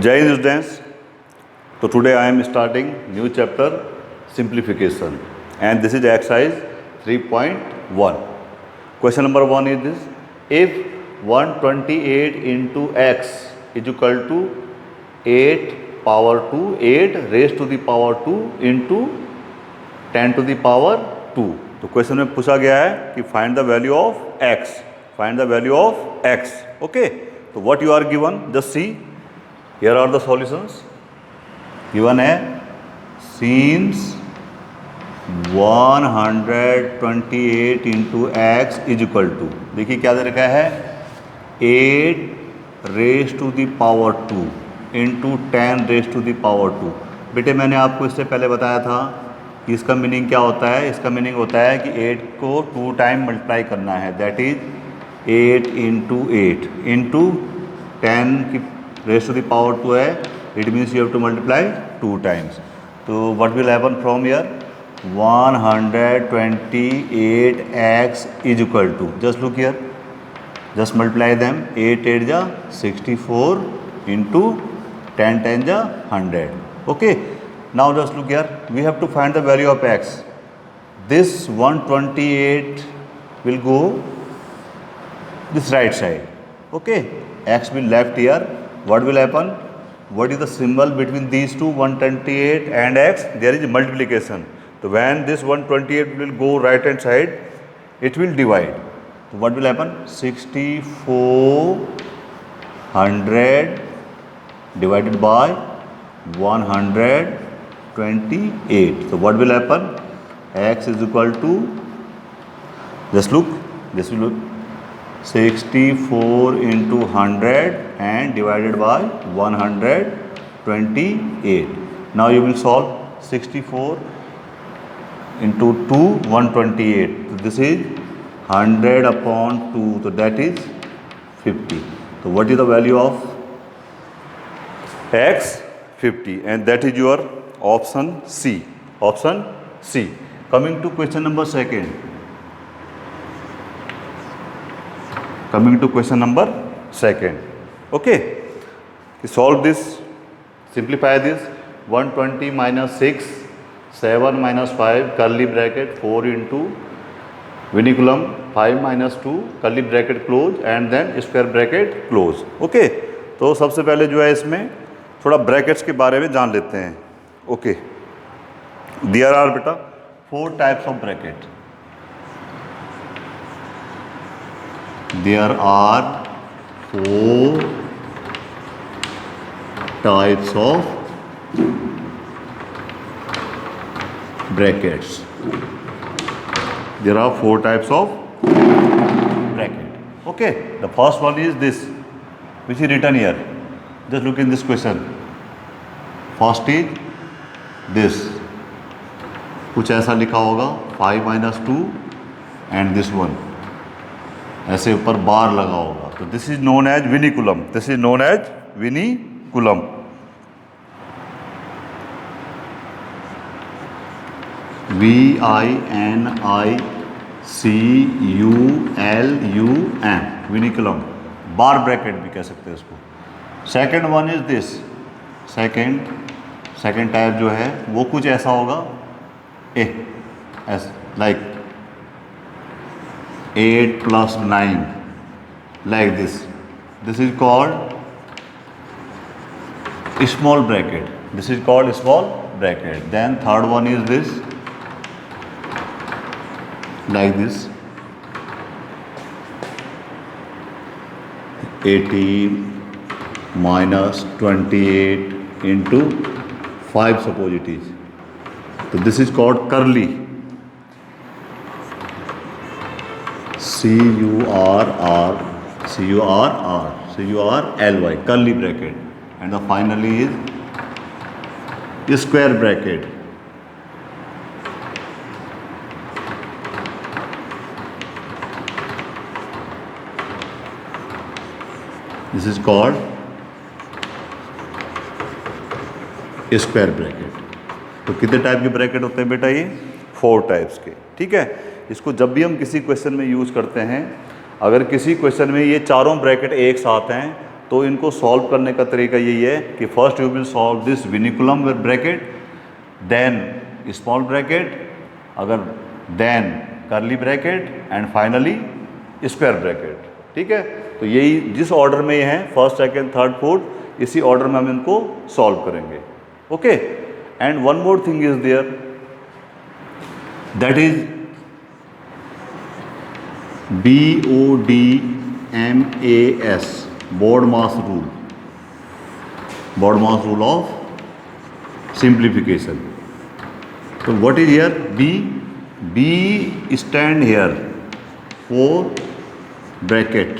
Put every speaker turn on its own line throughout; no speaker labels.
Jai Hind students. So today I am starting new chapter simplification and this is exercise 3.1. Question number 1 is this: if 128 into x is equal to 8 power 2, 8 raised to the power 2 into 10 to the power 2. तो question में पूछा गया है कि find the value of x, find the value of x. Okay, तो what you are given, just see, here are the solutions. Given है since 128 into x is equal to, देखिए क्या दे रखा है, 8 raise to the power 2 into 10 raise to the power 2. बेटे मैंने आपको इससे पहले बताया था कि इसका मीनिंग क्या होता है. इसका मीनिंग होता है कि 8 को 2 टाइम मल्टीप्लाई करना है, दैट इज 8 इंटू 8 इंटू 10 की रेज टू द पावर 2 है, it means you have to multiply 2 times. तो what will happen from here, 128x is equal to, just look here, just multiply them, 8 8 जा 64 into 10 10 जा 100. Okay, now just look here, we have to find the value of x. This 128 will go this right side. Okay, x will left here. What will happen, what is the symbol between these two, 128 and x? There is multiplication. So when this 128 will go right hand side, it will divide. So what will happen, 6400 divided by 128. So what will happen, x is equal to, just look, this will look 64 into 100 and divided by 128. Now you will solve 64 into 2, 128. So this is 100 upon 2, so that is 50. So what is the value of x? 50, and that is your option C. Option C. Coming to question number second. Coming to question number second. Okay, solve this, simplify this. 120 minus 6, 7 minus 5 curly bracket 4 into vinculum 5 minus 2 curly bracket close and then square bracket close. Okay, तो सबसे पहले जो है इसमें थोड़ा brackets के बारे में जान लेते हैं. ओके, देयर आर बेटा 4 types of bracket. There are 4 types of brackets. There are 4 types of bracket. Okay, the first one is this, which is written here. Just look in this question. First is this, कुछ ऐसा लिखा होगा 5 minus 2 and this one, ऐसे ऊपर बार लगा होगा. तो this is known as vinculum. This is known as vinculum. VINICULUM, विनिकुलम, bar bracket भी कह सकते हैं इसको. Second one is this. Second type जो है वो कुछ ऐसा होगा, like 8 plus 9, like this. This is called small bracket. This is called small bracket. Then third one is this, like this, 18 minus 28 into 5, suppose it is. So this is called curly, CURLY, curly bracket. And the finally is square bracket. This is called square bracket. तो कितने type के bracket होते हैं बेटा, ये 4 types के. ठीक है, इसको जब भी हम किसी क्वेश्चन में यूज़ करते हैं, अगर किसी क्वेश्चन में ये चारों ब्रैकेट एक साथ हैं तो इनको सॉल्व करने का तरीका यही है कि first you will solve this vinculum with bracket, then small bracket, अगर then curly bracket and finally square bracket. ठीक है, तो यही जिस ऑर्डर में ये हैं फर्स्ट सेकेंड थर्ड फोर्थ, इसी ऑर्डर में हम इनको सॉल्व करेंगे। Okay, and one more thing is there, that is BODMAS, BODMAS rule, BODMAS rule of simplification. So what is here? B stand here for bracket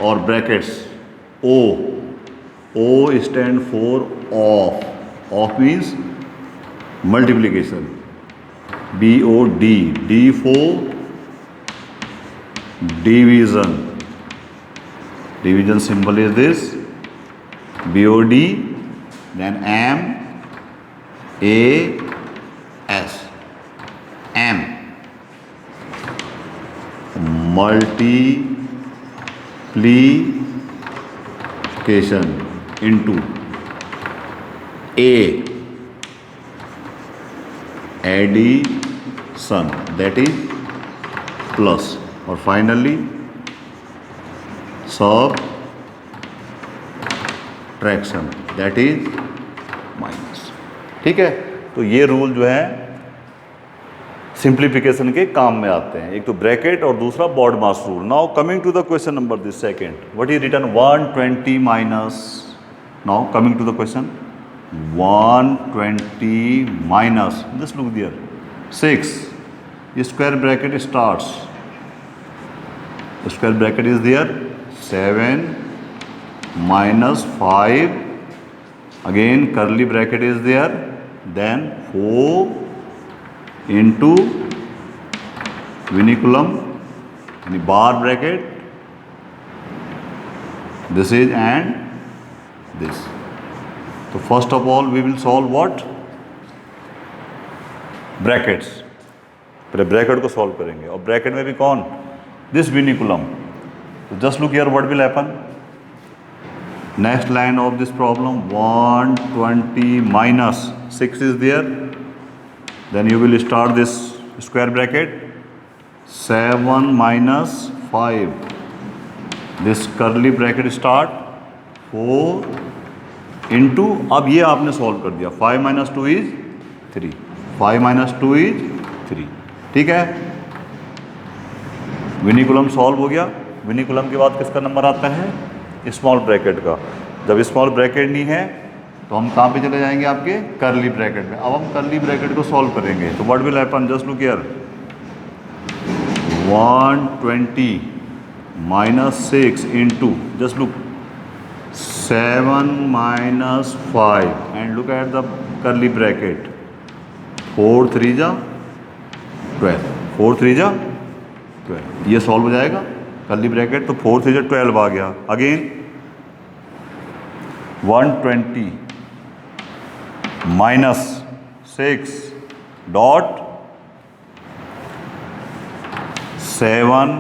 or brackets. O stand for off means multiplication. BOD, D for division symbol is this, BOD, then MAS, M, multiplication into A, addition, that is plus, और finally subtraction, that is minus. ठीक है, तो ये rule जो है simplification के काम में आते हैं, एक तो ब्रैकेट और दूसरा BODMAS rule. Now coming to the question number this second, what is written 120 minus, now coming to the question 120 minus, just look there 6, square bracket starts, square bracket is there, 7 minus 5, again curly bracket is there, then 4 into vinculum in bar bracket, this is and this. So first of all we will solve what? Brackets, पहले bracket को solve करेंगे, और bracket में भी कौन? This vinculum. So just look here, what will happen? Next line of this problem, 120 minus 6 is there, then you will start this square bracket, 7 minus 5, this curly bracket start, 4 into, अब ये आपने solve कर दिया, 5 minus 2 is 3, 5 minus 2 is 3। ठीक है, विनिकुलम solve हो गया। विनिकुलम के बाद किसका नंबर आता है? स्मॉल ब्रैकेट का। जब स्मॉल ब्रैकेट नहीं है तो हम कहाँ पे चले जाएंगे? आपके कर्ली ब्रैकेट में। अब हम कर्ली ब्रैकेट को सॉल्व करेंगे, तो what will happen? Just look here, 120 minus 6 into, just look, 7 minus 5 and look at the curly bracket, 4 3 जा 12, 4 3 जा 12, ये सॉल्व हो जाएगा कर्ली ब्रैकेट, तो 4 3 जा 12 आ गया। Again 120 minus 6 dot 7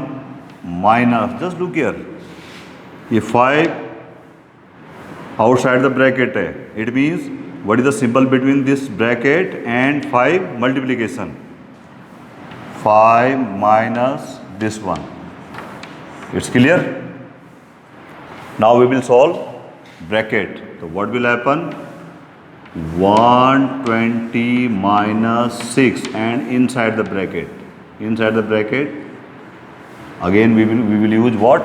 minus, just look here, ये 5 आउटसाइड द ब्रैकेट है, it means what is the symbol between this bracket and 5? Multiplication, 5 minus this one. It's clear? Now we will solve bracket. So what will happen? 120 minus 6 and inside the bracket, again we will use what?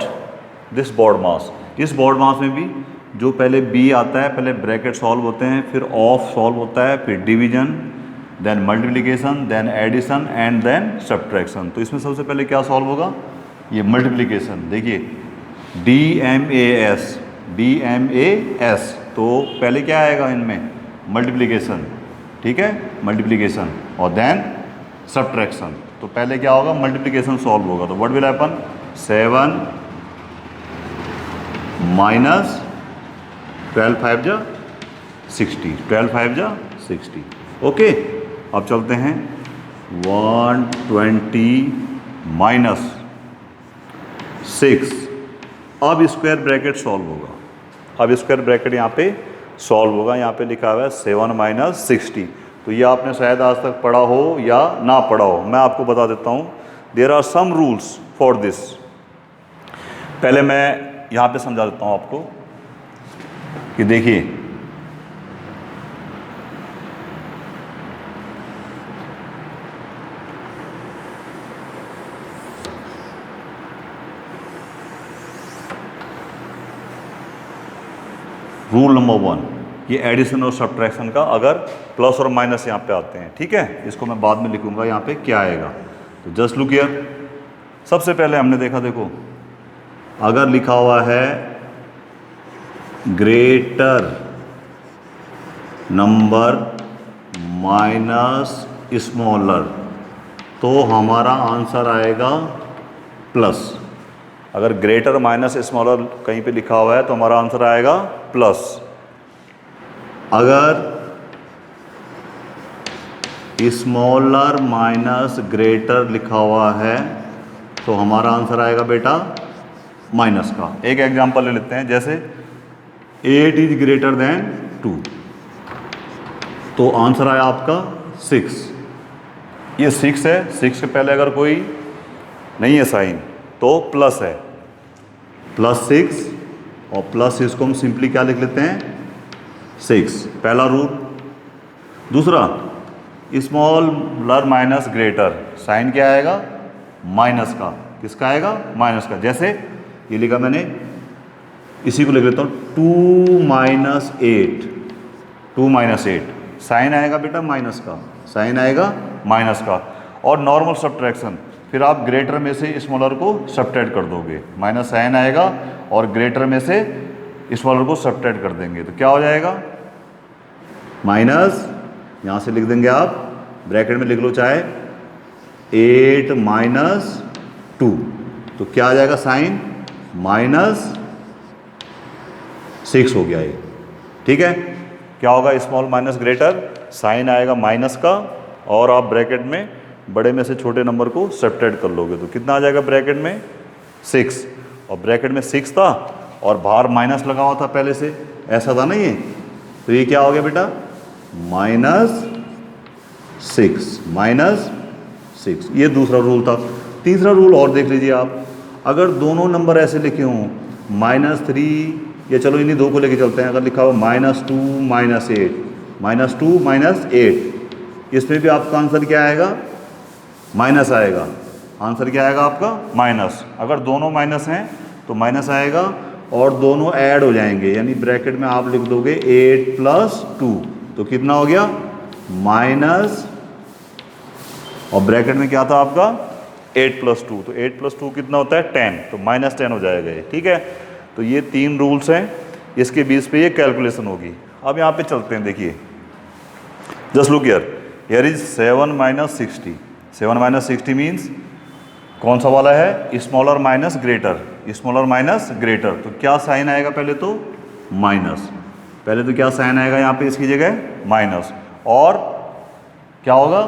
This BODMAS. इस BODMAS में भी जो पहले B आता है, पहले bracket solve होते हैं, फिर ऑफ सॉल्व होता है, फिर division, then multiplication, then addition and then subtraction. तो इसमें सबसे पहले क्या सॉल्व होगा? ये मल्टीप्लिकेशन। देखिए DMAS, तो पहले क्या आएगा इनमें? मल्टीप्लिकेशन, ठीक है, मल्टीप्लिकेशन, और देन सब्ट्रैक्शन। तो पहले क्या होगा? मल्टीप्लिकेशन सॉल्व होगा, तो व्हाट विल हैपन? 7 minus 12 5 जा 60, 12 5 जा 60। ओके, अब चलते हैं 120 minus 6 अब स्क्वायर ब्रैकेट सॉल्व होगा, अब स्क्वायर ब्रैकेट यहाँ पे सॉल्व होगा। यहाँ पे लिखा हुआ है 7 माइनस 60। तो ये आपने शायद आज तक पढ़ा हो या ना पढ़ा हो, मैं आपको बता देता हूँ। There are some rules for this. पहले मैं यहाँ पे समझा देता हूँ आपको कि देखिए रूल नंबर 1, ये एडिशन और सब्ट्रैक्शन का अगर प्लस और माइनस यहाँ पे आते हैं, ठीक है, इसको मैं बाद में लिखूंगा यहाँ पे क्या आएगा। तो जस्ट लुक हियर, सबसे पहले हमने देखा, देखो अगर लिखा हुआ है ग्रेटर नंबर माइनस स्मॉलर, तो हमारा आंसर आएगा प्लस। अगर ग्रेटर माइनस स्मॉलर कहीं पे लिखा हुआ है तो हमारा आंसर आएगा प्लस। अगर स्मॉलर माइनस ग्रेटर लिखा हुआ है तो हमारा आंसर आएगा बेटा माइनस का। एक एग्जांपल ले लेते हैं, जैसे 8 इज ग्रेटर देन 2, तो आंसर आया आपका 6। ये 6 है, 6 के पहले अगर कोई नहीं है साइन तो प्लस है, +6, और +6 को हम सिंपली क्या लिख लेते हैं 6, पहला रूल। दूसरा, स्मॉलर माइनस ग्रेटर, साइन क्या आएगा माइनस का। किसका आएगा माइनस का। जैसे ये लिखा मैंने, इसी को लिख लेता हूँ 2 माइनस 8, 2 माइनस 8, साइन आएगा बेटा माइनस का, साइन आएगा माइनस का। और नॉर्मल सब्ट्रैक्शन, फिर आप ग्रेटर में से स्मॉलर को सब्ट्रैक्ट कर दोगे, माइनस साइन आएगा और ग्रेटर में से स्मॉलर को सब्ट्रैक्ट कर देंगे तो क्या हो जाएगा माइनस। यहाँ से लिख देंगे आप, ब्रैकेट में लिख लो चाहे 8 माइनस 2, तो क्या आ जाएगा साइन -6 हो गया ये, ठीक है। क्या होगा स्मॉल माइनस ग्रेटर, साइन आएगा माइनस का, और आप ब्रैकेट में बड़े में से छोटे नंबर को सब्ट्रैक्ट कर लोगे तो कितना आ जाएगा ब्रैकेट में 6, और ब्रैकेट में 6 था और बाहर माइनस लगा हुआ था पहले से, ऐसा था ना ये, तो ये क्या हो गया बेटा -6, ये दूसरा रूल था। तीसरा रूल और देख लीजिए आप, अगर दोनों नंबर ऐसे लिखे हों -3, या चलो इन्हीं दो को लेके चलते हैं, अगर लिखा हो -2 -8, -2 -8, इसमें भी आपका आंसर क्या आएगा माइनस आएगा। आंसर क्या आएगा आपका माइनस। अगर दोनों माइनस हैं तो माइनस आएगा, और दोनों ऐड हो जाएंगे, यानी ब्रैकेट में आप लिख दोगे 8 + 2, तो कितना हो गया माइनस, और ब्रैकेट में क्या था आपका 8 + 2, तो 8 + 2 कितना होता है 10, तो -10 हो जाएगा ये, ठीक है। तो ये 3 रूल्स हैं, इसके बेस पे ये कैलकुलेशन होगी। अब यहाँ पे चलते हैं, देखिए just look here is 7 minus 60, 7 minus 60 means कौन सा वाला है smaller minus greater, smaller minus greater, तो क्या साइन आएगा पहले तो माइनस, पहले तो क्या साइन आएगा यहाँ पे इसकी जगह माइनस, और क्या होगा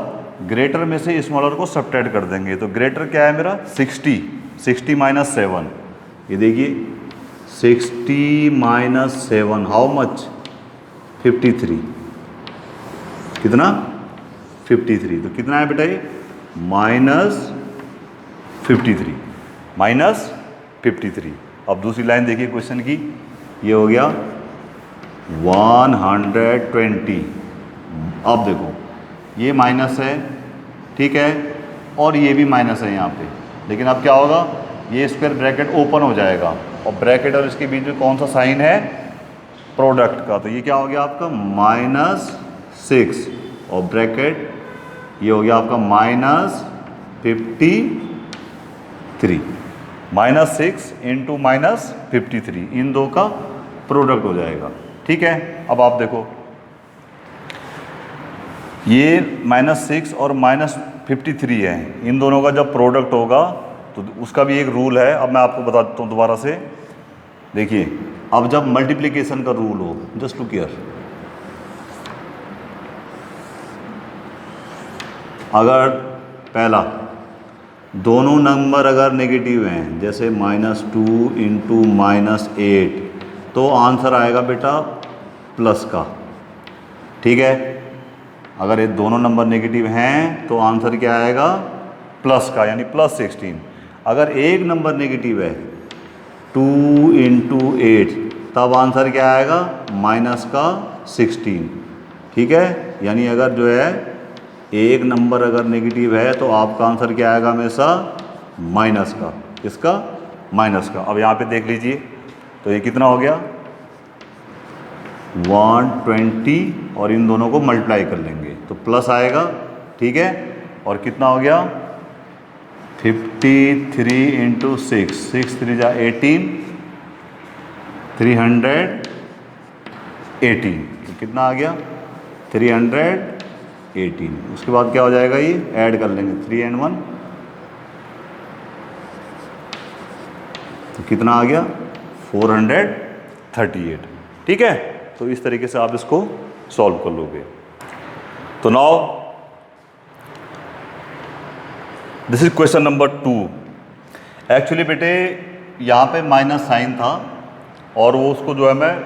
ग्रेटर में से स्मॉलर को सब्ट्रैक्ट कर देंगे, तो ग्रेटर क्या है मेरा 60, 60 - 7, ये देखिए 60 - 7 हाउ मच 53, कितना 53, तो कितना है बेटा ये -53। अब दूसरी लाइन देखिए क्वेश्चन की, ये हो गया 120। अब देखो ये माइनस है, ठीक है, और ये भी माइनस है यहाँ पे, लेकिन अब क्या होगा ये स्क्वायर ब्रैकेट ओपन हो जाएगा, और ब्रैकेट और इसके बीच में कौन सा साइन है प्रोडक्ट का, तो ये क्या हो गया आपका -6, और ब्रैकेट ये हो गया आपका -53, -6 × -53, इन दो का प्रोडक्ट हो जाएगा, ठीक है। अब आप देखो ये -6 और -53 है, इन दोनों का जब प्रोडक्ट होगा तो उसका भी एक रूल है। अब मैं आपको बता देता हूँ दोबारा से, देखिए अब जब मल्टीप्लिकेशन का रूल हो, जस्ट लुक हियर, अगर पहला दोनों नंबर अगर नेगेटिव हैं, जैसे -2 इंटू -8, तो आंसर आएगा बेटा प्लस का। ठीक है, अगर ये दोनों नंबर नेगेटिव हैं तो आंसर क्या आएगा? प्लस का, यानी +16। अगर एक नंबर नेगेटिव है 2 इंटू 8, तब आंसर क्या आएगा? -16। ठीक है, यानी अगर जो है एक नंबर अगर नेगेटिव है तो आपका आंसर क्या आएगा? हमेशा माइनस का। किसका? माइनस का। अब यहाँ पे देख लीजिए, तो ये कितना हो गया? 120, और इन दोनों को मल्टीप्लाई कर लेंगे तो प्लस आएगा। ठीक है, और कितना हो गया? 53 इंटू 6, 6 3 जा 18, 318। तो कितना आ गया? 318। उसके बाद क्या हो जाएगा? ये ऐड कर लेंगे 3 and 1, तो कितना आ गया? 438। ठीक है, तो इस तरीके से आप इसको सॉल्व कर लोगे। तो now this is question number 2। Actually बेटे यहाँ पे माइनस साइन था और वो उसको जो है मैं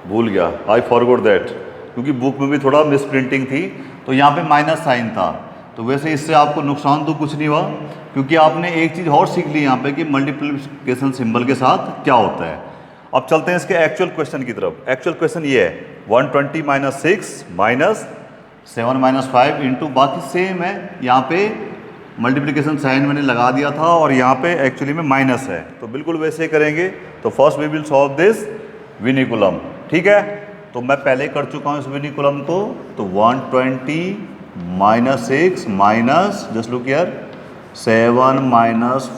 भूल गया, आई फॉरगॉट दैट, क्योंकि बुक में भी थोड़ा मिस प्रिंटिंग थी। तो यहाँ पे माइनस साइन था, तो वैसे इससे आपको नुकसान तो कुछ नहीं हुआ, क्योंकि आपने एक चीज़ और सीख ली यहाँ पे कि मल्टीप्लिकेशन सिंबल के साथ क्या होता है। अब चलते हैं इसके एक्चुअल क्वेश्चन की तरफ। एक्चुअल क्वेश्चन ये है 120 - 6 -7 - 5 इंटू, बाकी सेम है। यहाँ पे मल्टीप्लिकेशन साइन मैंने लगा दिया था और यहाँ पे एक्चुअली में माइनस है, तो बिल्कुल वैसे ही करेंगे। तो first we will solve this vinculum. ठीक है, तो मैं पहले कर चुका हूँ इस विनिकुलम को। तो 120 - 6 माइनस, जस्ट लुक हियर, 7 -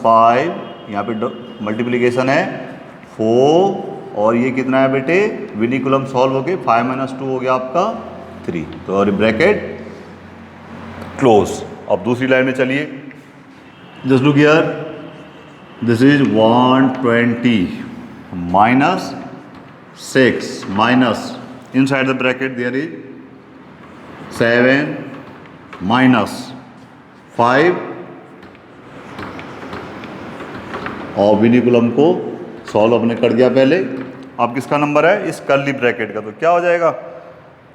5, यहाँ पे मल्टीप्लिकेशन है 4, और ये कितना है बेटे? विनिकुलम सॉल्व हो गए, 5 - 2 हो गया आपका 3, तो और ब्रैकेट क्लोज। अब दूसरी लाइन में चलिए, just look here, this is 120 - 6 minus, inside the bracket there is 7 - 5, और विनिकुलम को सॉल्व अपने कर दिया पहले। अब किसका नंबर है? इस कर्ली ब्रैकेट का, तो क्या हो जाएगा?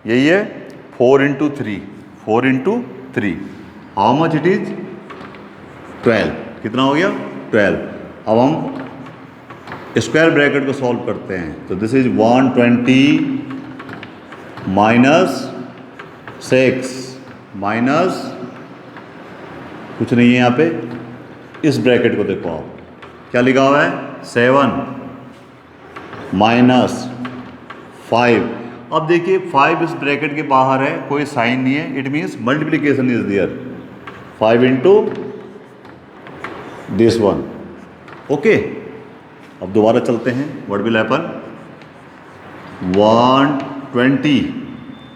यही है 4 into 3, 4 into 3, how much it is? 12। कितना हो गया? 12। अब हम स्क्वायर ब्रैकेट को सॉल्व करते हैं, तो दिस इज 120 - 6 माइनस, कुछ नहीं है यहाँ पे, इस ब्रैकेट को देखो आप, क्या लिखा हुआ है? 7 - 5। अब देखिए 5 इस ब्रैकेट के बाहर है, कोई साइन नहीं है, it means multiplication is there, 5 into this one. Okay, अब दोबारा चलते हैं, व्हाट विल हैपन? 120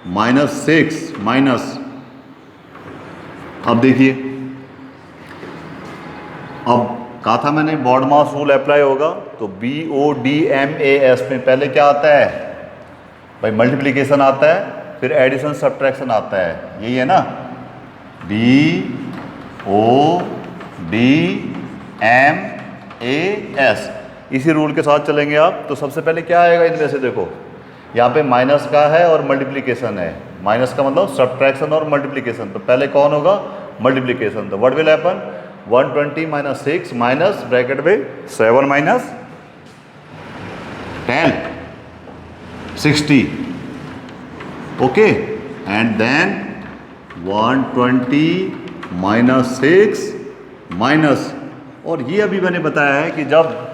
- 6 माइनस, अब देखिए, अब कहा था मैंने बॉड मास रूल अप्लाई होगा, तो BODMAS में पहले क्या आता है भाई? मल्टीप्लिकेशन आता है, फिर एडिशन सब्ट्रैक्शन आता है, यही है ना? BODMAS, इसी रूल के साथ चलेंगे आप। तो सबसे पहले क्या आएगा इनमें से? देखो यहाँ पे माइनस का है और मल्टीप्लिकेशन है, माइनस का मतलब सब्ट्रैक्शन और मल्टीप्लिकेशन, तो पहले कौन होगा? मल्टीप्लिकेशन। तो what will happen? 120 - 6 minus bracket में 7 - 10 60, ओके, एंड देन 120 - 6 माइनस, और ये अभी मैंने बताया है कि जब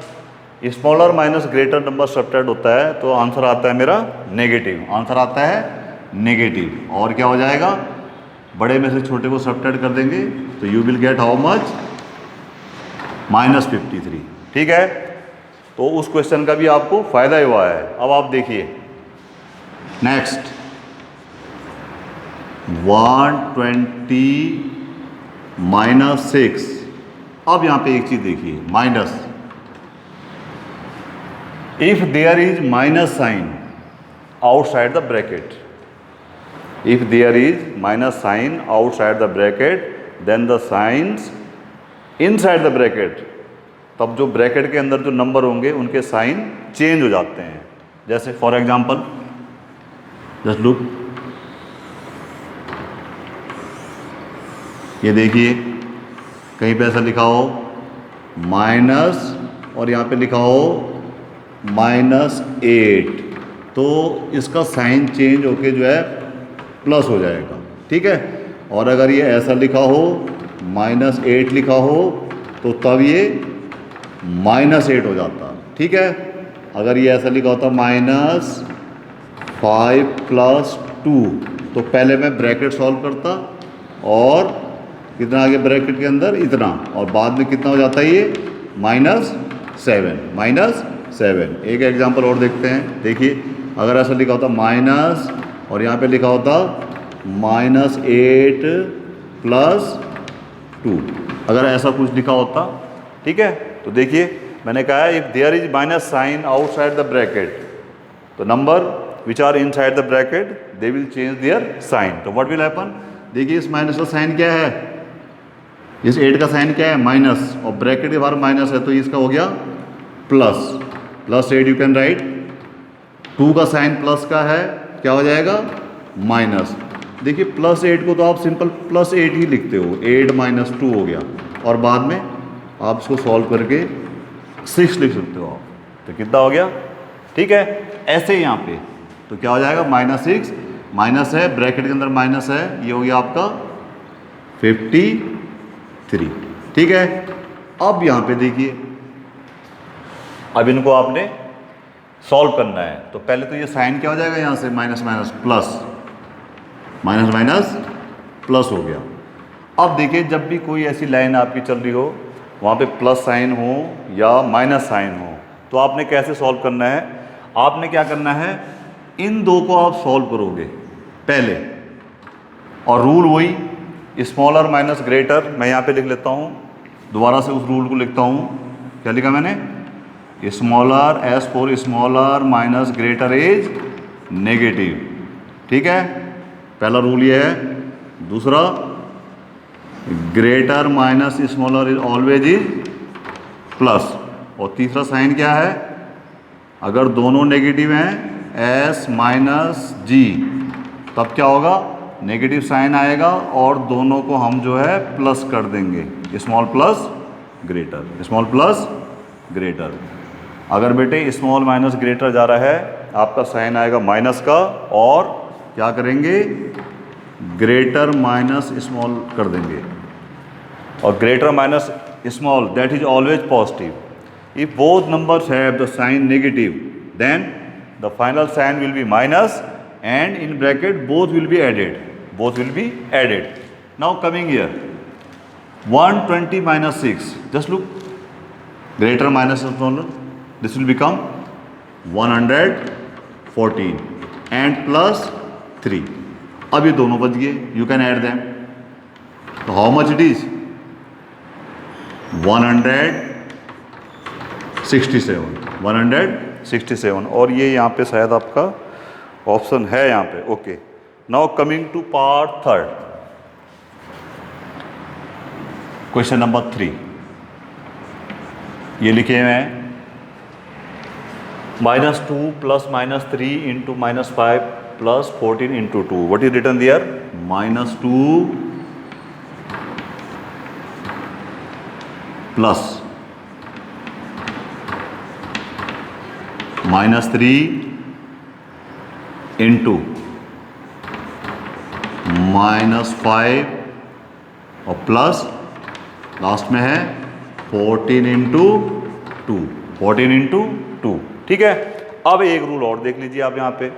smaller minus greater number subtract होता है तो आंसर आता है मेरा नेगेटिव, आंसर आता है नेगेटिव। और क्या हो जाएगा? बड़े में से छोटे को सब्ट्रैक्ट कर देंगे, तो you will get how much? -53। ठीक है, तो उस क्वेश्चन का भी आपको फायदा ही हुआ है। अब आप देखिए नेक्स्ट, 120 - 6। अब यहाँ पे एक चीज देखिए, minus, if there is minus sign outside the bracket, if there is minus sign outside the bracket, then the signs inside the bracket, तब जो ब्रैकेट के अंदर जो नंबर होंगे उनके साइन चेंज हो जाते हैं। जैसे फॉर एग्जांपल जस्ट लुक, ये देखिए कहीं पे ऐसा लिखा हो माइनस और यहाँ पे लिखा हो -8, तो इसका साइन चेंज होके जो है प्लस हो जाएगा, ठीक है। और अगर ये ऐसा लिखा हो -8 लिखा हो तो तब ये -8 हो जाता, ठीक है। अगर ये ऐसा लिखा होता -5 + 2, तो पहले मैं ब्रैकेट सॉल्व करता और कितना आगे ब्रैकेट के अंदर इतना, और बाद में कितना हो जाता है ये -7। एक एग्जांपल और देखते हैं। देखिए अगर ऐसा लिखा होता माइनस और यहाँ पे लिखा होता -8 + 2, अगर ऐसा कुछ लिखा होता, ठीक है। तो देखिए मैंने कहा है if there is minus sign outside the bracket, तो number which are inside the bracket they will change their sign. तो व्हाट विल हैपन, देखिए इस माइनस का साइन क्या है, इस 8 का साइन क्या है माइनस, और ब्रैकेट के बाहर माइनस है तो इसका हो गया +8 यू कैन राइट। 2 का साइन प्लस का है, क्या हो जाएगा माइनस। देखिए +8 को तो आप सिंपल +8 ही लिखते हो, 8 - 2 हो गया, और बाद में आप इसको सॉल्व करके 6 लिख सकते हो आप, तो कितना हो गया, ठीक है। ऐसे ही यहाँ पे तो क्या हो जाएगा -6, माइनस है ब्रैकेट के अंदर माइनस है, ये हो गया आपका 53, ठीक है। अब यहाँ पे देखिए अब इनको आपने सॉल्व करना है, तो पहले तो ये साइन क्या हो जाएगा यहाँ से माइनस प्लस हो गया। अब देखिए जब भी कोई ऐसी लाइन आपकी चल रही हो वहाँ पे प्लस साइन हो या माइनस साइन हो, तो आपने कैसे सॉल्व करना है, आपने क्या करना है, इन दो को आप सॉल्व करोगे पहले, और रूल वही स्मॉलर माइनस ग्रेटर, मैं यहाँ पे लिख लेता हूँ, दोबारा से उस रूल को लिखता हूँ। क्या लिखा मैंने, smaller S for smaller minus greater is negative, ठीक है, पहला रूल ये है। दूसरा greater minus smaller is always is plus, और तीसरा साइन क्या है, अगर दोनों नेगेटिव हैं एस - जी, तब क्या होगा, नेगेटिव साइन आएगा और दोनों को हम जो है प्लस कर देंगे, स्मॉल प्लस ग्रेटर। अगर बेटे स्मॉल माइनस ग्रेटर जा रहा है, आपका साइन आएगा माइनस का, और क्या करेंगे, ग्रेटर माइनस स्मॉल कर देंगे, और greater minus small that is always positive. If both numbers have the sign negative then the final sign will be minus and in bracket both will be added. Now coming here 120 - 6, just look, greater minus smaller, this will become 114 and plus 3. अब ये दोनों बच गए, you can add them. तो how much it is 167, और ये यहाँ पे शायद आपका ऑप्शन है यहाँ पे, okay. Now coming to part third, question number 3, ये लिखे हैं -2 + -3 × -5 + 14 × 2, what is written there, -2 plus -3 into -5 और प्लस लास्ट में है 14 × 2, ठीक है। अब एक रूल और देख लीजिए आप यहाँ पे,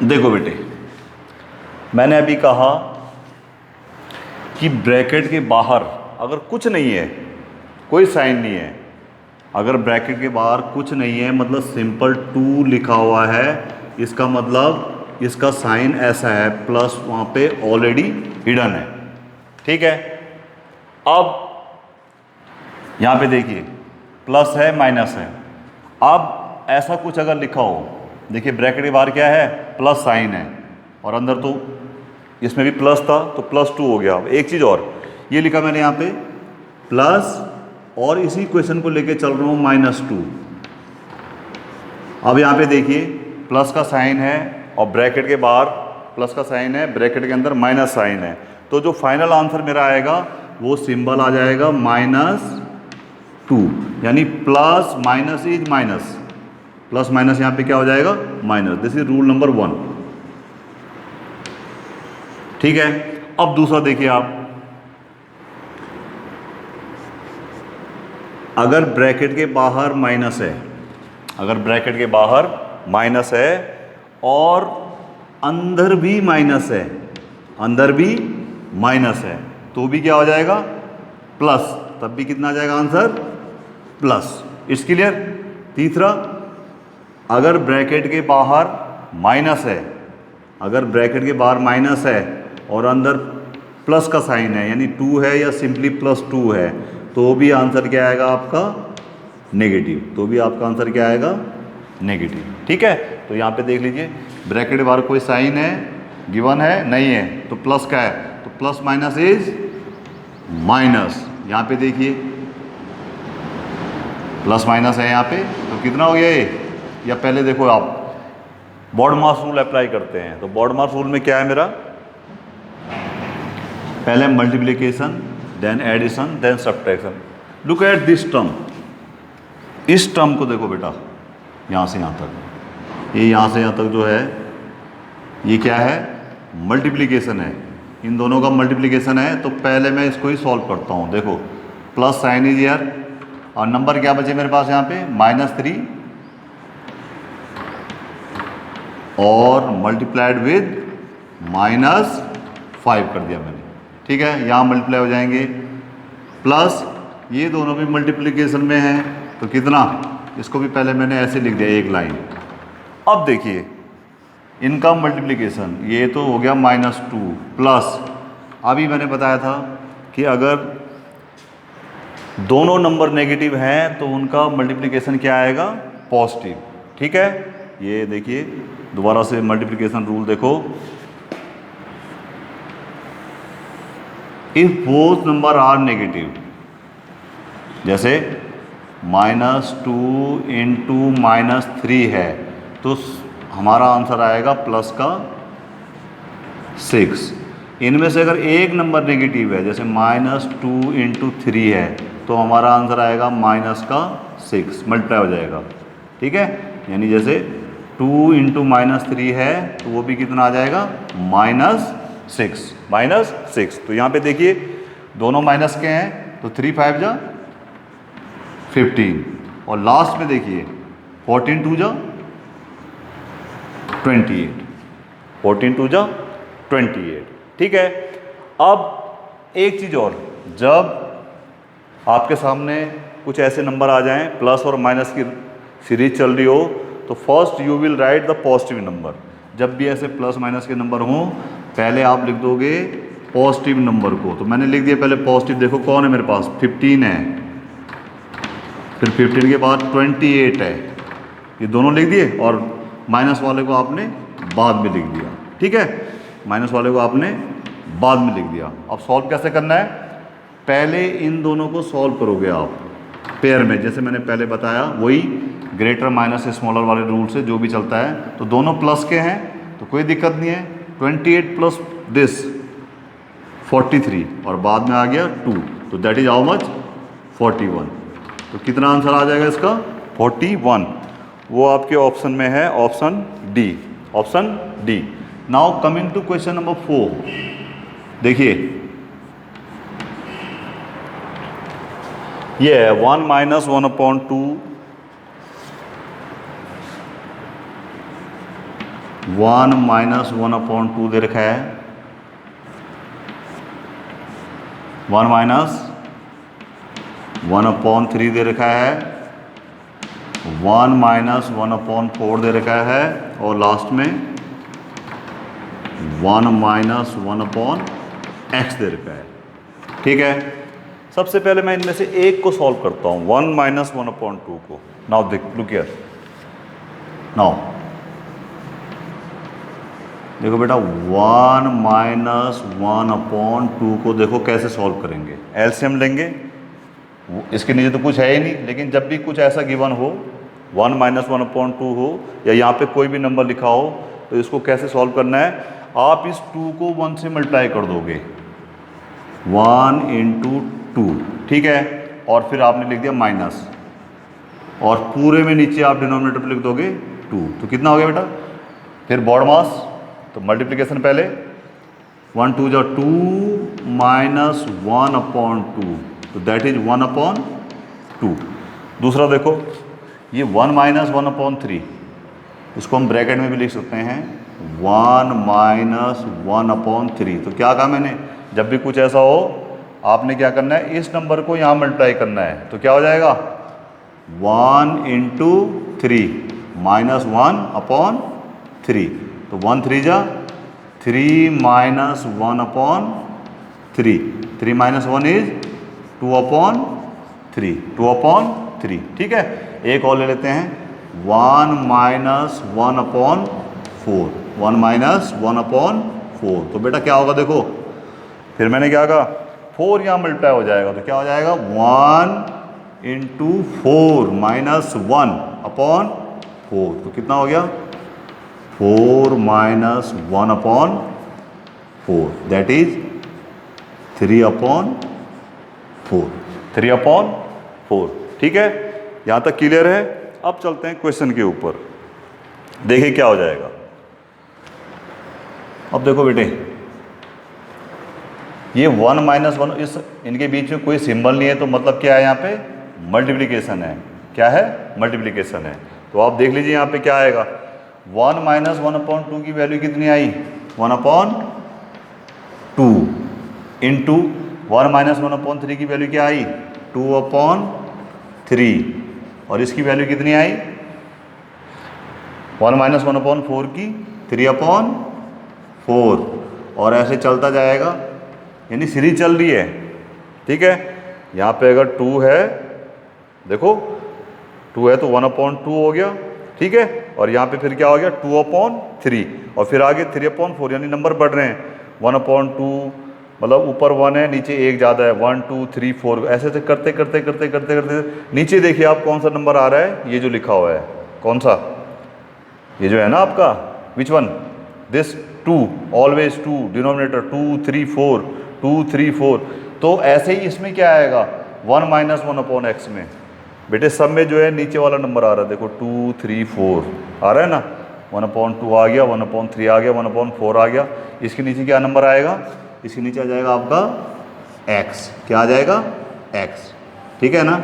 देखो बेटे, मैंने अभी कहा कि ब्रैकेट के बाहर अगर कुछ नहीं है, कोई साइन नहीं है, अगर ब्रैकेट के बाहर कुछ नहीं है, मतलब सिंपल 2 लिखा हुआ है, इसका मतलब इसका साइन ऐसा है, प्लस वहाँ पे ऑलरेडी हिडन है, ठीक है। अब यहाँ पे देखिए प्लस है माइनस है, अब ऐसा कुछ अगर लिखा हो, देखिए ब्रैकेट के बाहर क्या है, प्लस साइन है, और अंदर तो इसमें भी प्लस था तो +2 हो गया। एक चीज़ और, ये लिखा मैंने यहाँ पे प्लस, और इसी क्वेश्चन को लेके चल रहा हूँ -2। अब यहाँ पे देखिए प्लस का साइन है और ब्रैकेट के बाहर प्लस का साइन है, ब्रैकेट के अंदर माइनस साइन है, तो जो फाइनल आंसर मेरा आएगा वो सिंबल आ जाएगा -2, यानी plus minus is minus, plus minus यहाँ पे क्या हो जाएगा, minus. This is rule number 1। ठीक है, अब दूसरा देखिए आप, अगर ब्रैकेट के बाहर माइनस है, अगर ब्रैकेट के बाहर माइनस है और अंदर भी माइनस है, अंदर भी माइनस है, तो भी क्या हो जाएगा, प्लस, तब भी कितना आ जाएगा आंसर, प्लस। It's clear. तीसरा, अगर ब्रैकेट के बाहर माइनस है, अगर ब्रैकेट के बाहर माइनस है और अंदर प्लस का साइन है, यानी 2 है या सिंपली +2 है, तो भी आंसर क्या आएगा आपका, नेगेटिव। तो भी आपका आंसर क्या आएगा, नेगेटिव। ठीक है, तो यहाँ पे देख लीजिए ब्रैकेट के बाहर कोई साइन है, गिवन है, नहीं है, तो प्लस का है, तो प्लस माइनस इज माइनस। यहाँ पे देखिए प्लस माइनस है यहाँ पे, तो कितना हो गया ये, या पहले देखो आप बॉड मास रूल अप्लाई करते हैं, तो बॉड मास रूल में क्या है मेरा, पहले multiplication, then addition, then subtraction. Look at this term, इस टर्म को देखो बेटा, यहाँ से यहाँ तक, ये यहाँ से यहाँ तक जो है, ये क्या है, मल्टीप्लिकेशन है, इन दोनों का मल्टीप्लिकेशन है। तो पहले मैं इसको ही सॉल्व करता हूँ। देखो प्लस साइन इज हियर, और नंबर क्या बचे मेरे पास यहाँ पे, -3 और मल्टीप्लाइड विद -5 कर दिया मैंने। ठीक है, यहाँ मल्टीप्लाई हो जाएंगे, प्लस ये दोनों भी मल्टीप्लिकेशन में हैं, तो कितना, इसको भी पहले मैंने ऐसे लिख दिया एक लाइन। अब देखिए इनका मल्टीप्लिकेशन, ये तो हो गया -2 प्लस, अभी मैंने बताया था कि अगर दोनों नंबर नेगेटिव हैं तो उनका मल्टीप्लिकेशन क्या आएगा, पॉजिटिव। ठीक है, ये देखिए दोबारा से मल्टीप्लिकेशन रूल देखो, if both number are negative, जैसे -2 × -3 है, तो हमारा आंसर आएगा प्लस का 6। इनमें से अगर एक नंबर नेगेटिव है, जैसे -2 × 3 है, तो हमारा आंसर आएगा माइनस का 6, मल्टीप्लाई हो जाएगा। ठीक है, यानी जैसे 2 × -3 है, तो वो भी कितना आ जाएगा, -6। तो यहाँ पे देखिए दोनों माइनस के हैं, तो 3 5 जा 15, और लास्ट में देखिए 14 2 जा 28, 14 2 जा 28। ठीक है, अब एक चीज़ और, जब आपके सामने कुछ ऐसे नंबर आ जाएं, प्लस और माइनस की सीरीज चल रही हो, तो first you will write the positive number. जब भी ऐसे प्लस माइनस के नंबर हों, पहले आप लिख दोगे पॉजिटिव नंबर को। तो मैंने लिख दिया पहले पॉजिटिव, देखो कौन है मेरे पास, 15 है, फिर 15 के बाद 28 है, ये दोनों लिख दिए, और माइनस वाले को आपने बाद में लिख दिया। ठीक है, माइनस वाले को आपने बाद में लिख दिया। अब सॉल्व कैसे करना है, पहले इन दोनों को सॉल्व करोगे आप पेयर में, जैसे मैंने पहले बताया, वही ग्रेटर माइनस स्मॉलर वाले रूल से जो भी चलता है। तो दोनों प्लस के हैं तो कोई दिक्कत नहीं है, 28 प्लस दिस 43, और बाद में आ गया 2, तो दैट इज हाउ मच, 41। तो कितना आंसर आ जाएगा इसका, 41। वो आपके ऑप्शन में है, option D, option D. Now coming to question number 4, देखिए ये है 1 - 1/2, 1 - 1/2 दे रखा है, 1 - 1/3 दे रखा है, 1 - 1/4 दे रखा है, और लास्ट में 1 - 1/x दे रखा है। ठीक है, सबसे पहले मैं इनमें से एक को सॉल्व करता हूँ, 1 - 1/2 को। नाउ देख, लुक हियर, नाउ देखो बेटा 1 माइनस 1/2 को देखो कैसे सॉल्व करेंगे। एलसीएम लेंगे, इसके नीचे तो कुछ है ही नहीं, लेकिन जब भी कुछ ऐसा गिवन हो 1 माइनस 1/2 हो या यहाँ पे कोई भी नंबर लिखा हो तो इसको कैसे सॉल्व करना है, आप इस 2 को 1 से मल्टीप्लाई कर दोगे, 1 इंटू 2, ठीक है, और फिर आपने लिख दिया माइनस, और पूरे में नीचे आप डिनोमिनेटर पे लिख दोगे 2, तो कितना हो गया बेटा, फिर बॉड मास, तो मल्टीप्लिकेशन पहले 1 2 जा 2 माइनस 1/2, तो दैट इज 1/2। दूसरा देखो ये 1 माइनस 1/3, इसको हम ब्रैकेट में भी लिख सकते हैं 1 माइनस 1/3। तो क्या कहा मैंने, जब भी कुछ ऐसा हो आपने क्या करना है, इस नंबर को यहाँ मल्टीप्लाई करना है, तो क्या हो जाएगा 1 इंटू 3 माइनस 1/3, तो 1 3 जा 3 माइनस 1/3, 3 माइनस 1 इज 2/3, 2/3, ठीक है। एक और ले लेते हैं 1 माइनस 1/4, 1 माइनस 1/4, तो बेटा क्या होगा देखो, फिर मैंने क्या कहा 4 यहाँ मल्टीप्लाई हो जाएगा, तो क्या हो जाएगा 1 इंटू 4 माइनस 1/4, तो कितना हो गया 4 माइनस 1/4, दैट इज 3/4, 3/4, ठीक है। यहाँ तक क्लियर है। अब चलते हैं क्वेश्चन के ऊपर, देखिए क्या हो जाएगा। अब देखो बेटे ये 1 माइनस 1, इस इनके बीच में कोई सिंबल नहीं है, तो मतलब क्या है, यहाँ पे मल्टीप्लिकेशन है। क्या है, मल्टीप्लिकेशन है। तो आप देख लीजिए यहाँ पे क्या आएगा, 1 माइनस 1/2 की वैल्यू कितनी आई, 1/2 इंटू 1 माइनस 1/3 की वैल्यू क्या आई, 2/3, और इसकी वैल्यू कितनी आई 1 माइनस 1/4 की 3/4, और ऐसे चलता जाएगा, यानी सीरीज चल रही है, ठीक है। यहाँ पे अगर 2 है, देखो 2 है तो 1/2 हो गया, ठीक है, और यहाँ पे फिर क्या हो गया 2/3, और फिर आगे 3/4, यानी नंबर बढ़ रहे हैं। 1/2 मतलब ऊपर 1 है, नीचे 1 ज़्यादा है, 1 2 3 4, ऐसे ऐसे करते करते करते करते करते नीचे देखिए आप कौन सा नंबर आ रहा है, ये जो लिखा हुआ है, कौन सा, ये जो है ना आपका, which one, this 2, always 2, denominator 2 3 4, 2 3 4, तो ऐसे ही इसमें क्या आएगा 1 माइनस 1/x में, बेटे सब में जो है नीचे वाला नंबर आ रहा है, देखो 2 3 4 आ रहा है ना, 1/2 आ गया, 1/3 आ गया, 1/4 आ गया, इसके नीचे क्या नंबर आएगा, इसके नीचे आ जाएगा आपका x, क्या आ जाएगा x, ठीक है ना,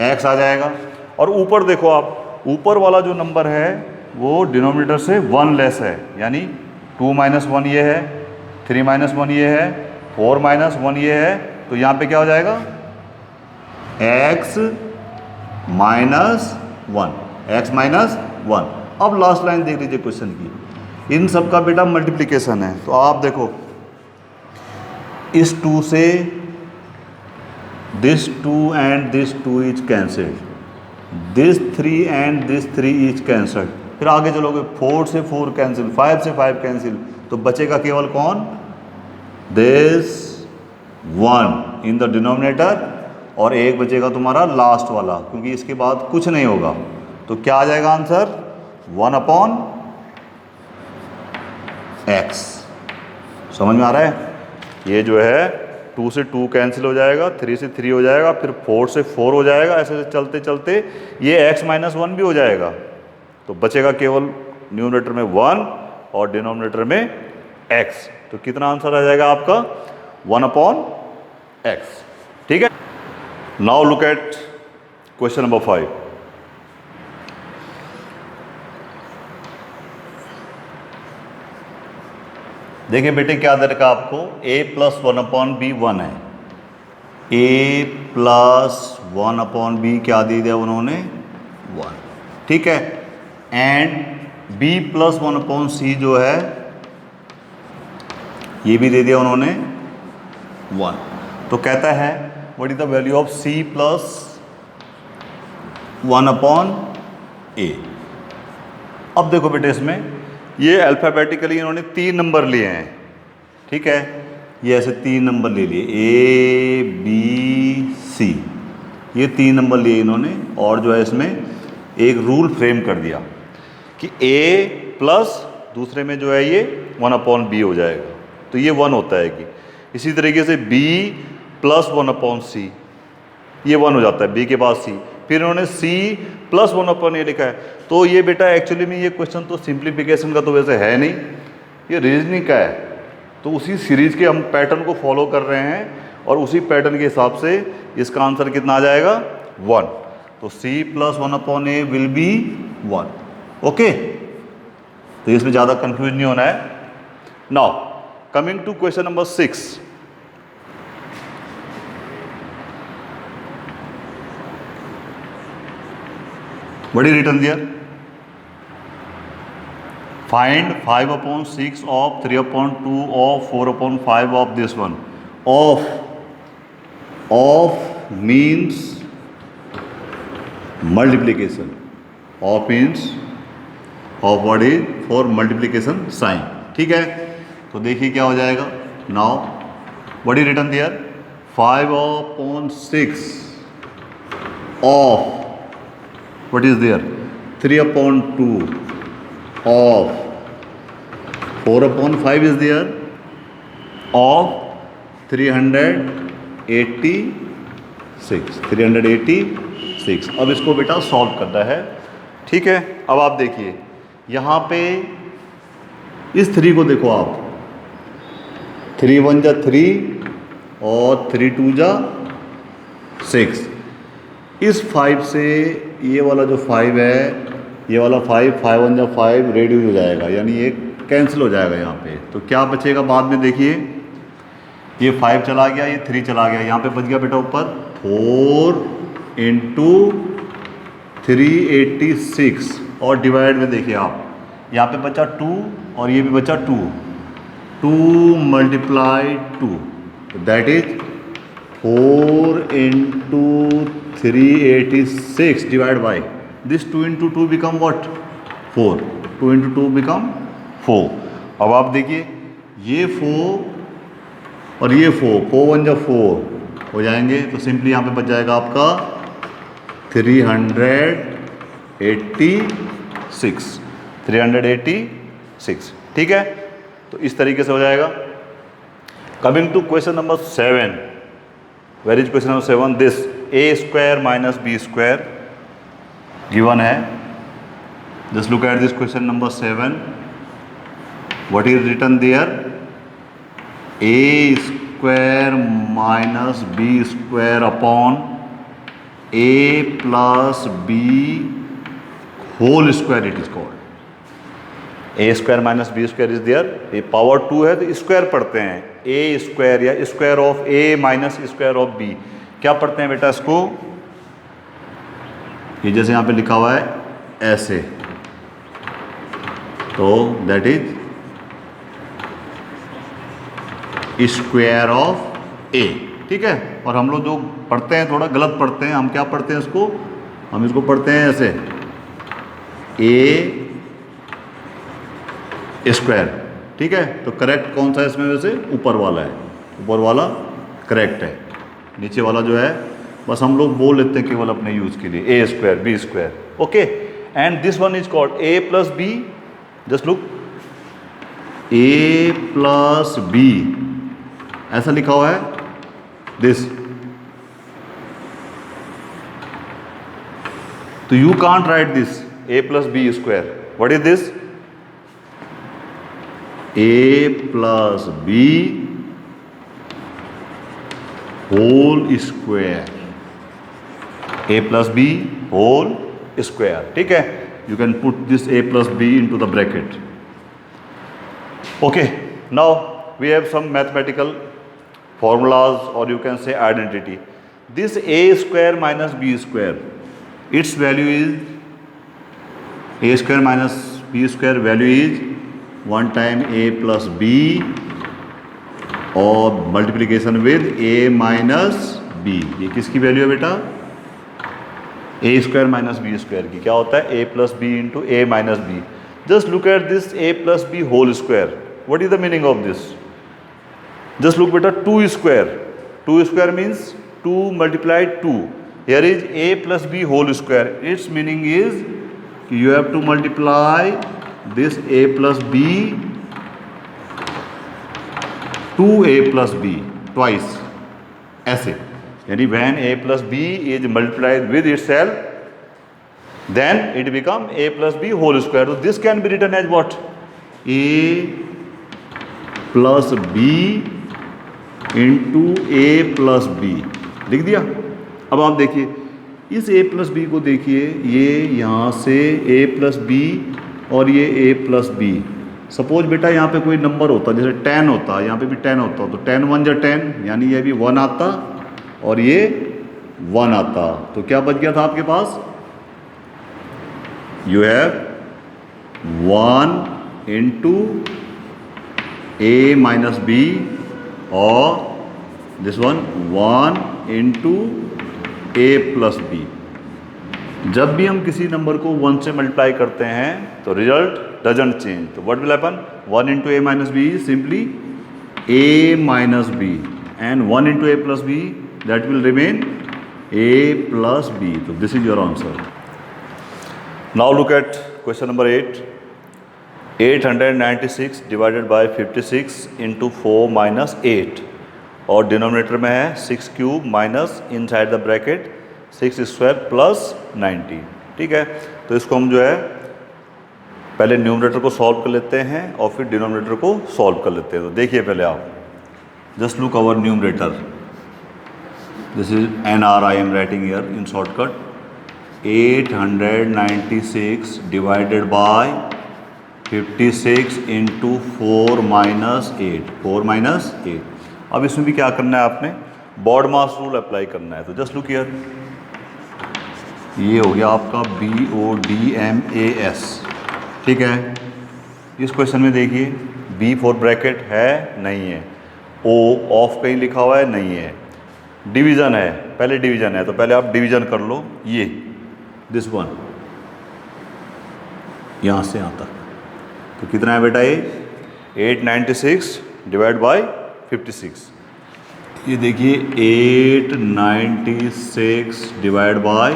x आ जाएगा। और ऊपर देखो आप, ऊपर वाला जो नंबर है वो डिनोमिनेटर से 1 लेस है, यानी 2 माइनस 1 ये है, 3 माइनस 1 ये है, 4 माइनस 1 ये है, तो यहाँ पे क्या हो जाएगा x माइनस 1, x माइनस 1। अब लास्ट लाइन देख लीजिए क्वेश्चन की, इन सब का बेटा मल्टीप्लिकेशन है, तो आप देखो इस 2 से this 2 and this 2 is cancelled, this 3 and this 3 is cancelled, फिर आगे चलोगे 4 से 4 कैंसिल, 5 से 5 कैंसिल, तो बचेगा केवल कौन, दिस 1 इन द डिनोमिनेटर, और एक बचेगा तुम्हारा लास्ट वाला, क्योंकि इसके बाद कुछ नहीं होगा, तो क्या आ जाएगा आंसर 1/x। समझ में आ रहा है, ये जो है 2 से 2 कैंसिल हो जाएगा, 3 से 3 हो जाएगा, फिर 4 से 4 हो जाएगा, ऐसे चलते चलते ये x माइनस 1 भी हो जाएगा, तो बचेगा केवल न्यूमरेटर में 1 और डिनोमिनेटर में x, तो कितना आंसर आ जाएगा आपका 1/x, ठीक है। Now look at question number 5। देखिए बेटे क्या दे रखा आपको, a प्लस 1/b 1 है, a प्लस 1/b क्या दे दिया उन्होंने 1, ठीक है, एंड b प्लस 1/c जो है ये भी दे दिया उन्होंने 1, तो कहता है what is the value of c plus 1/a। अब देखो बेटे इसमें ये अल्फ़ाबेटिकली इन्होंने 3 नंबर लिए हैं, ठीक है। ये ऐसे 3 नंबर ले लिए, A B C, ये 3 नंबर लिए इन्होंने, और जो है इसमें एक रूल फ्रेम कर दिया कि A प्लस दूसरे में जो है ये 1/B हो जाएगा, तो ये 1 होता है कि इसी तरीके से B प्लस 1/C, ये 1 हो जाता है B के बाद C, फिर इन्होंने C प्लस 1/A लिखा है। तो ये बेटा एक्चुअली में ये क्वेश्चन तो सिंप्लीफिकेशन का तो वैसे है नहीं, ये रीजनिंग का है, तो उसी सीरीज़ के हम पैटर्न को फॉलो कर रहे हैं और उसी पैटर्न के हिसाब से इसका आंसर कितना आ जाएगा 1। तो C plus 1/A will be 1, okay. तो इसमें ज़्यादा कंफ्यूज नहीं होना है। Now coming to question number 6, what is written there? Find 5/6 of 3/2 of 4/5 of this one. Of means multiplication. Of means of what is for multiplication sign, ठीक है। तो देखिए क्या हो जाएगा। Now what is written there? 5/6 of what is there 3/2 of 4/5 is there of 386। अब इसको बेटा सॉल्व करना है, ठीक है। अब आप देखिए यहाँ पे इस 3 को देखो आप, 3 1 जा 3 और 3 2 जा 6। इस 5 से ये वाला जो 5 है, ये वाला 5 1 जा 5 रेड्यूस हो जाएगा, यानी ये कैंसिल हो जाएगा यहाँ पे। तो क्या बचेगा बाद में देखिए, ये 5 चला गया, ये 3 चला गया, यहाँ पे बच गया बेटा ऊपर 4 × 386 और डिवाइड में देखिए आप, यहाँ पे बचा 2 और ये भी बचा 2 × 2, that is 4 × 386 divide by this 2 × 2 become what 4, 2 × 2 become 4। अब आप देखिए ये 4 और ये 4 1 जा 4 हो जाएंगे, तो सिंपली यहाँ पे बच जाएगा आपका 386, ठीक है। तो इस तरीके से हो जाएगा। Coming to question number 7, where is question number 7, this a² - b² given है। Just look at this question number 7, what is written there, a² - b² upon a + b whole square it is called. a² - b² is there, ये power 2 है तो square पढ़ते हैं, a² या square of a minus square of b। क्या पढ़ते हैं बेटा इसको, ये जैसे यहाँ पे लिखा हुआ है ऐसे, तो that is square of a, ठीक है। और हम लोग जो पढ़ते हैं थोड़ा गलत पढ़ते हैं, हम क्या पढ़ते हैं इसको, हम इसको पढ़ते हैं ऐसे a², ठीक है। तो करेक्ट कौन सा है इसमें, वैसे ऊपर वाला है, ऊपर वाला करेक्ट है, नीचे वाला जो है बस हम लोग बोल लेते हैं केवल अपने यूज के लिए a² b², okay. And this one is called a + b, just look a + b ऐसा लिखा हुआ है दिस, तो you can't write this a + b², what is this a + b whole square, a + b whole square, ठीक है। You can put this a + b into the bracket, okay। now we have some mathematical formulas, or you can say identity. This a² - b², its value is a² - b² value is 1 time a + b और multiplication with a - b। ये किसकी value है बेटा, a² - b² की। क्या होता है a + b × a - b। Just look at this a plus b whole square. What is the meaning of this? Just look beta 2 square. 2 square means 2 multiplied 2. Here is a plus b whole square. Its meaning is you have to multiply this a plus b 2a plus b twice. ऐसे यानी when a plus b is multiplied with itself, then it become a plus b whole square. So this can be written as what? A plus b into a plus b लिख दिया। अब आप देखिए इस a plus b को देखिए, ये यहाँ से a plus b और ये a plus b। सपोज बेटा यहाँ पे कोई नंबर होता, जैसे 10 होता, यहाँ पे भी 10 होता, तो 10 1 जा 10, यानी ये भी 1 आता और ये 1 आता। तो क्या बच गया था आपके पास? You have 1 into a minus b और this one 1 into a plus b। जब भी हम किसी नंबर को 1 से मल्टीप्लाई करते हैं तो रिजल्ट डजंट चेंज। तो what will happen? 1 into a minus b is simply a minus b and 1 into a plus b that will remain a plus b। तो this is your answer. Now look at question number 8। 896 divided by 56 into 4 minus 8 और denominator में है 6 cube minus inside the bracket 6 square plus 90। ठीक है, तो इसको हम जो है पहले न्यूमरेटर को सॉल्व कर लेते हैं और फिर डिनोमिनेटर को सॉल्व कर लेते हैं। तो देखिए पहले आप, just look our numerator, this is NR I am writing here in shortcut। 896 divided by 56 into 4 minus 8, 4 minus 8। अब इसमें भी क्या करना है आपने? बॉड मास रूल अप्लाई करना है। तो जस्ट लुक हियर, ये हो गया आपका BODMAS। ठीक है, इस क्वेश्चन में देखिए B फॉर ब्रैकेट है, नहीं है। O ऑफ कहीं लिखा हुआ है, नहीं है। डिवीज़न है, पहले डिवीज़न है, तो पहले आप डिवीज़न कर लो। ये दिस वन यहाँ से यहाँ तक, तो कितना है बेटा? ये 896 डिवाइड बाय 56। ये देखिए 896 डिवाइड बाय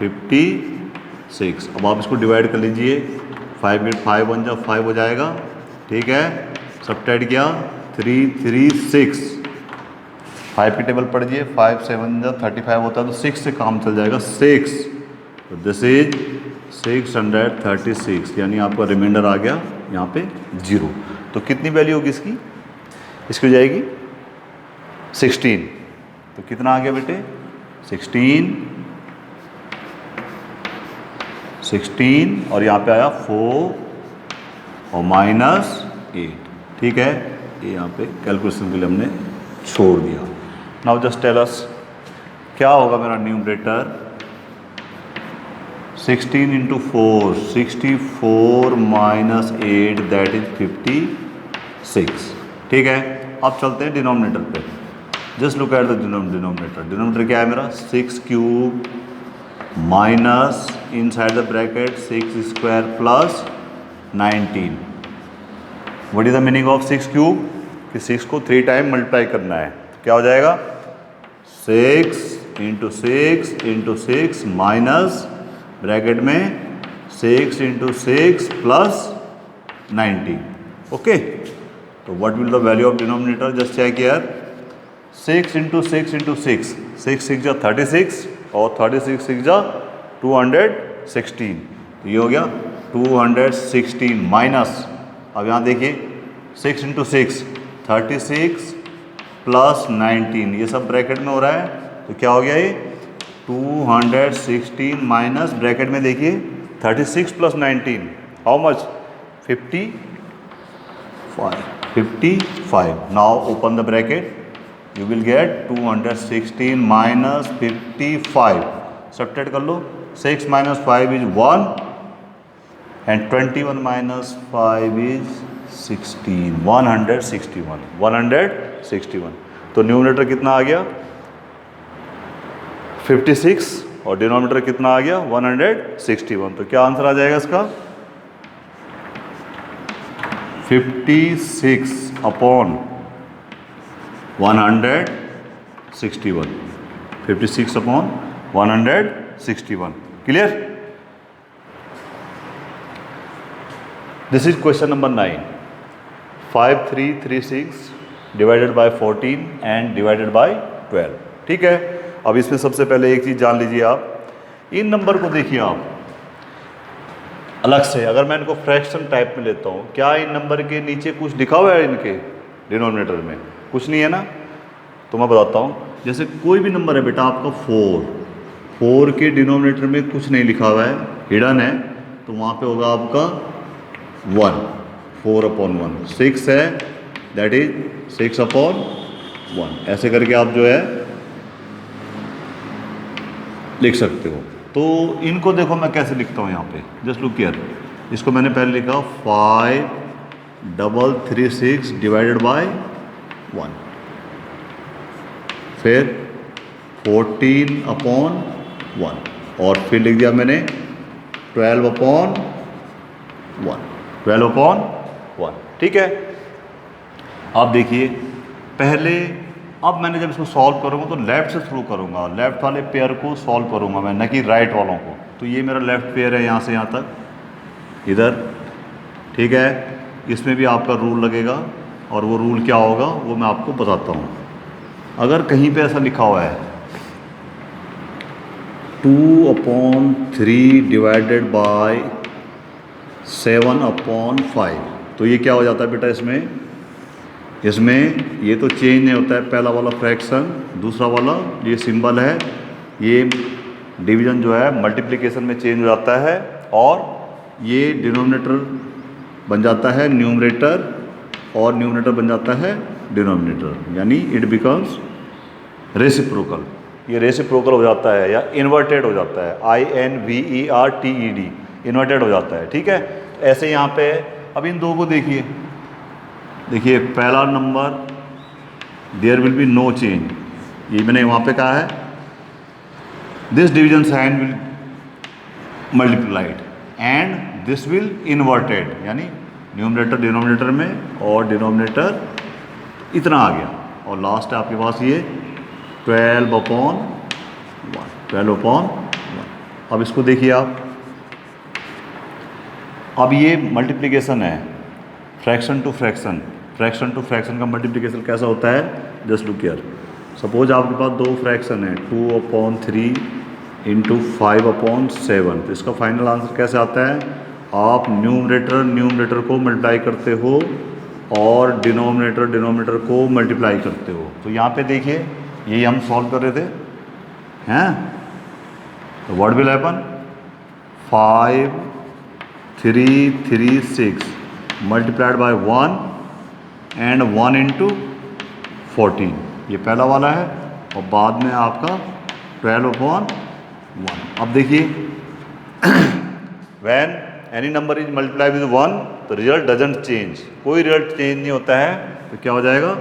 56। अब आप इसको डिवाइड कर लीजिए, 5 8 5 1 जा 5 हो जाएगा। ठीक है, सब्ट्रैक्ट किया 3 3 6, 5 की टेबल पढ़ लीजिए, 5 7 जा 35 होता है, तो 6 से काम चल जाएगा 6। तो दिस इज 636, यानी आपका रिमाइंडर आ गया यहाँ पे 0। तो कितनी वैल्यू होगी इसकी? इसकी हो जाएगी 16। तो कितना आ गया बेटे? 16 और यहाँ पे आया 4 और माइनस 8। ठीक है, ये यहाँ पे कैलकुलेशन के लिए हमने छोड़ दिया। नाउ जस्ट टेल अस क्या होगा मेरा numerator? 16 into 4, 64 minus 8 that is 56। ठीक है, अब चलते हैं डिनोमिनेटर पे। Just look at the denominator. Denominator क्या है मेरा? 6 cube minus inside the bracket 6 square plus 19। What is the meaning of 6 cube? कि 6 को 3 टाइम मल्टीप्लाई करना है। क्या हो जाएगा? 6 इंटू 6 इंटू 6 माइनस ब्रैकेट में 6 इंटू 6 प्लस 19। ओके, तो what will the value of denominator? Just check here. 6 into 6 into 6, 6 6 जा 36 और 36 6 जा 216। तो ये हो गया 216 माइनस, अब यहाँ देखिए 6 इंटू 6 36 प्लस 19, ये सब ब्रैकेट में हो रहा है। तो क्या हो गया ये? 216 माइनस ब्रैकेट में देखिए 36 plus 19, how much? 55। Now open the bracket, you will get 216 minus 55. Subtract कर लो, 6 minus 5 is 1 and 21 minus 5 is 16, 161। तो न्यूमरेटर कितना आ गया? 56 और डिनोमिनेटर कितना आ गया? 161। तो क्या आंसर आ जाएगा इसका? 56 upon 161, 56 upon 161. Clear? This is question number 9. 5336 divided by 14 and divided by 12. ठीक है, अब इसमें सबसे पहले एक चीज़ जान लीजिए आप, इन नंबर को देखिए आप अलग से, अगर मैं इनको फ्रैक्शन टाइप में लेता हूँ, क्या इन नंबर के नीचे कुछ लिखा हुआ है? इनके डिनोमिनेटर में कुछ नहीं है ना, तो मैं बताता हूँ. जैसे कोई भी नंबर है बेटा आपका 4 के डिनोमिनेटर में कुछ नहीं लिखा हुआ है, हिडन है, तो वहाँ पे होगा आपका 1, 4 अपॉन 1. 6 है, दैट इज 6 अपॉन 1. ऐसे करके आप जो है लिख सकते हो. तो इनको देखो मैं कैसे लिखता हूँ यहाँ पे, जस्ट लुक हियर. इसको मैंने पहले लिखा 5336 डिवाइडेड बाय 1, फिर 14 अपॉन 1, और फिर लिख दिया मैंने 12 अपॉन 1, 12 अपॉन 1. ठीक है, अब देखिए पहले, अब मैंने जब इसको सॉल्व करूँगा तो लेफ़्ट से थ्रू करूँगा, लेफ़्ट वाले पेयर को सॉल्व करूँगा मैं, न कि राइट वालों को. तो ये मेरा लेफ़्ट पेयर है यहाँ से यहाँ तक इधर. ठीक है, इसमें भी आपका रूल लगेगा, और वो रूल क्या होगा वो मैं आपको बताता हूँ. अगर कहीं पे ऐसा लिखा हुआ है 2 अपॉन 3 डिवाइडेड बाय 7 अपॉन 5, तो ये क्या हो जाता है बेटा, इसमें ये तो चेंज नहीं होता है. पहला वाला फ्रैक्शन, दूसरा वाला ये सिंबल है, ये डिवीजन जो है मल्टीप्लिकेशन में चेंज हो जाता है, और ये डिनोमिनेटर बन जाता है न्यूमरेटर, और न्यूमरेटर बन जाता है डिनोमिनेटर, यानी इट बिकम्स रेसिप्रोकल. ये रेसिप्रोकल हो जाता है या इन्वर्टेड हो जाता है, INVERTED, इन्वर्टेड हो जाता है. ठीक है, ऐसे यहाँ पे. अब इन दो को देखिए, पहला number there will be no change, ये मैंने वहाँ पे कहा है this division sign will multiplied and this will inverted, यानी न्यूमरेटर डिनोमिनेटर में और डिनोमिनेटर इतना आ गया, और लास्ट है आपके पास ये 12 अपॉन 1, 12 अपॉन 1. अब इसको देखिए आप, अब ये मल्टीप्लिकेशन है fraction to fraction. Fraction to fraction का मल्टीप्लिकेशन कैसा होता है, जस्ट लुक हियर. सपोज आपके पास दो फ्रैक्शन है 2 अपॉन 3 इंटू 5 अपॉन 7, तो इसका फाइनल आंसर कैसे आता है, आप न्यूमरेटर को मल्टीप्लाई करते हो और डिनोमिनेटर को मल्टीप्लाई करते हो. तो यहाँ पे देखिए यही हम सॉल्व कर रहे थे हैं. तो what will happen, 5336 multiplied by 1 and 1 into 14, ये पहला वाला है, और बाद में आपका 12 अपॉन 1. अब देखिए when any number is multiply with 1 तो रिजल्ट डजंट चेंज, कोई रिजल्ट चेंज नहीं होता है. तो क्या हो जाएगा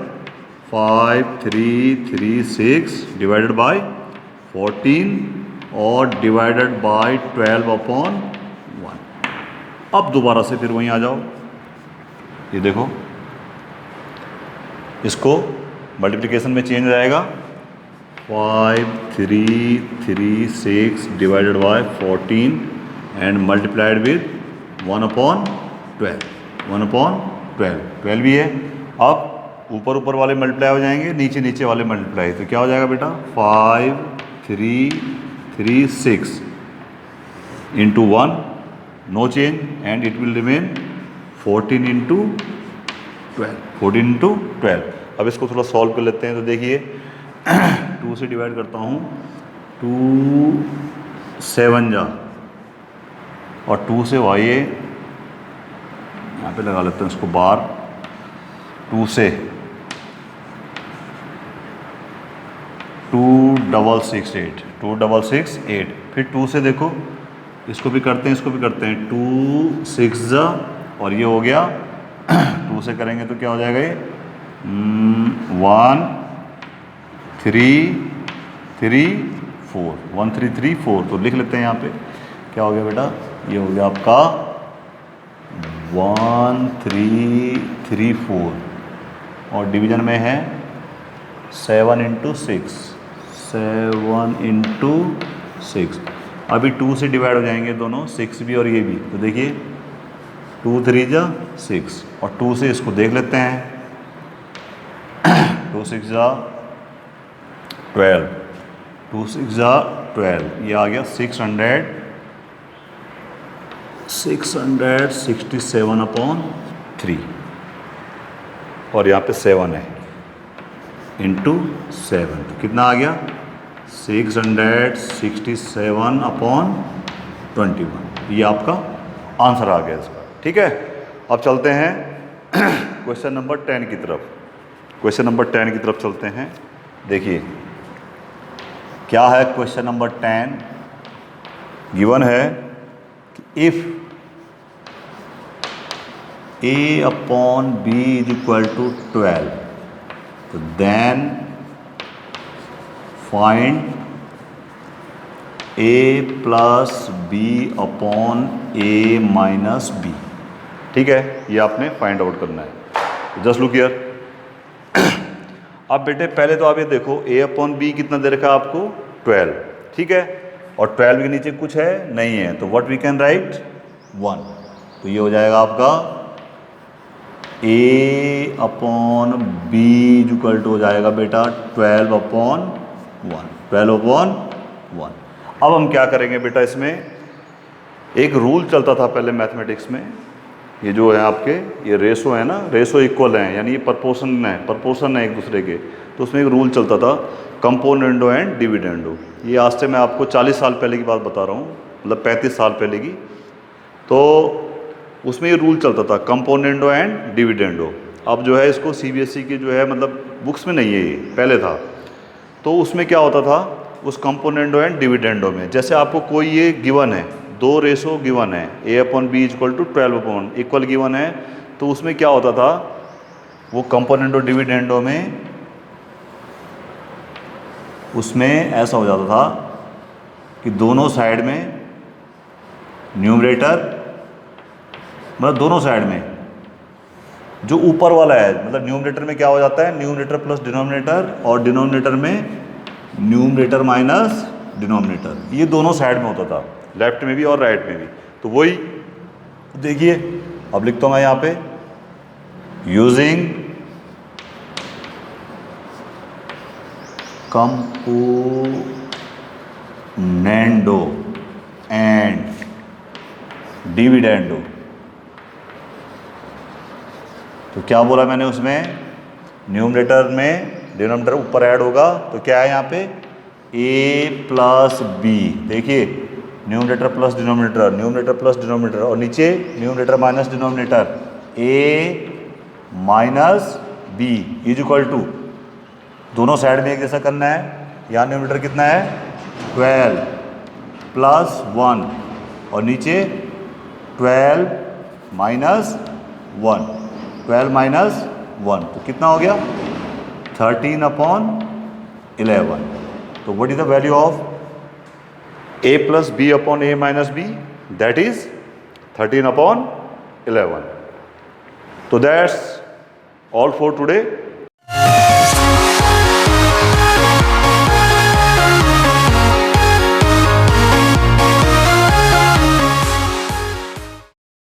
5336 डिवाइडेड बाय 14 और डिवाइडेड बाय 12 अपॉन 1. अब दोबारा से फिर वहीं आ जाओ, ये देखो इसको मल्टीप्लिकेशन में चेंज हो जाएगा 5336 divided by 14 and multiplied with 1 upon 12, 1 upon 12 भी है. अब ऊपर वाले मल्टीप्लाई हो जाएंगे, नीचे वाले मल्टीप्लाई, तो क्या हो जाएगा बेटा 5336 into 1 no change and it will remain 14 into 12. अब इसको थोड़ा सॉल्व कर लेते हैं. तो देखिए 2 से डिवाइड करता हूँ, 2 7 जा, और 2 से वाइए यहाँ पे लगा लेते हैं इसको बार, 2 से 2668, फिर 2 से देखो इसको भी करते हैं, इसको भी करते हैं, 2 6 जा, और ये हो गया 2 से करेंगे तो क्या हो जाएगा ये 1 3 3 4, 1 3 3 4. तो लिख लेते हैं यहाँ पे क्या हो गया बेटा, ये हो गया आपका 1 3 3 4 और डिवीजन में है 7 इंटू 6, 7 इंटू 6। अभी 2 से डिवाइड हो जाएंगे दोनों, 6 भी और ये भी। तो देखिए 2 3 जा 6 और 2 से इसको देख लेते हैं। 2 6 जा 12, 2 6 जा 12, ये आ गया 667/3 और यहाँ पे 7 है इंटू 7, तो कितना आ गया 667/21। ये आपका आंसर आ गया इसका। ठीक है, अब चलते हैं क्वेश्चन नंबर 10 की तरफ। क्वेश्चन नंबर 10 की तरफ चलते हैं। देखिए क्या है क्वेश्चन नंबर 10। गिवन है कि if a/b is equal to 12, तो then find a plus b upon a minus b। ठीक है, ये आपने फाइंड आउट करना है। Just look here. अब बेटे पहले तो आप ये देखो a अपॉन b कितना दे रखा है आपको 12, ठीक है, और 12 के नीचे कुछ है नहीं है, तो व्हाट वी कैन राइट 1। तो ये हो जाएगा आपका a upon b equal to हो जाएगा बेटा 12 अपॉन 1, 12 अपॉन 1। अब हम क्या करेंगे बेटा, इसमें एक रूल चलता था पहले मैथमेटिक्स में, ये जो है आपके ये रेशो है ना, रेशो इक्वल हैं, यानी ये प्रपोर्शन है एक दूसरे के। तो उसमें एक रूल चलता था कंपोनेंडो एंड डिविडेंडो। ये आज से मैं आपको 40 साल पहले की बात बता रहा हूँ, मतलब 35 साल पहले की। तो उसमें ये रूल चलता था कंपोनेंडो एंड डिविडेंडो। अब जो है इसको CBSE की जो है मतलब बुक्स में नहीं है, ये पहले था। तो उसमें क्या होता था उस कंपोनेंडो एंड डिविडेंडो में, जैसे आपको कोई ये गिवन है, दो रेशो गिवन है a upon B equal to 12 upon equal given है, तो उसमें क्या होता था वो कंपोनेंडो डिविडेंडो में, उसमें ऐसा हो जाता था कि दोनों साइड में न्यूमरेटर, मतलब दोनों साइड में जो ऊपर वाला है, मतलब न्यूमरेटर में क्या हो जाता है न्यूमरेटर प्लस डिनोमिनेटर, और डिनोमिनेटर में न्यूमरेटर माइनस डिनोमिनेटर, ये दोनों साइड में होता था, लेफ्ट में भी और राइट में भी। तो वही देखिए अब लिखता हूँ मैं यहाँ पे, यूजिंग कंपोनेंडो एंड डिविडेंडो। तो क्या बोला मैंने उसमें, न्यूमरेटर में डिनोमिनेटर ऊपर ऐड होगा, तो क्या है यहाँ पे a प्लस बी। देखिए numerator plus denominator, numerator plus denominator, और नीचे numerator minus denominator a minus B is equal to, दोनों साइड में एक जैसा करना है। यहाँ न्यूमरेटर कितना है 12 प्लस 1 और नीचे 12 माइनस 1, 12 माइनस 1, तो कितना हो गया 13 अपॉन 11। तो what is the value of a plus B upon a minus B, that is 13 upon 11। तो दैट्स ऑल फॉर टुडे।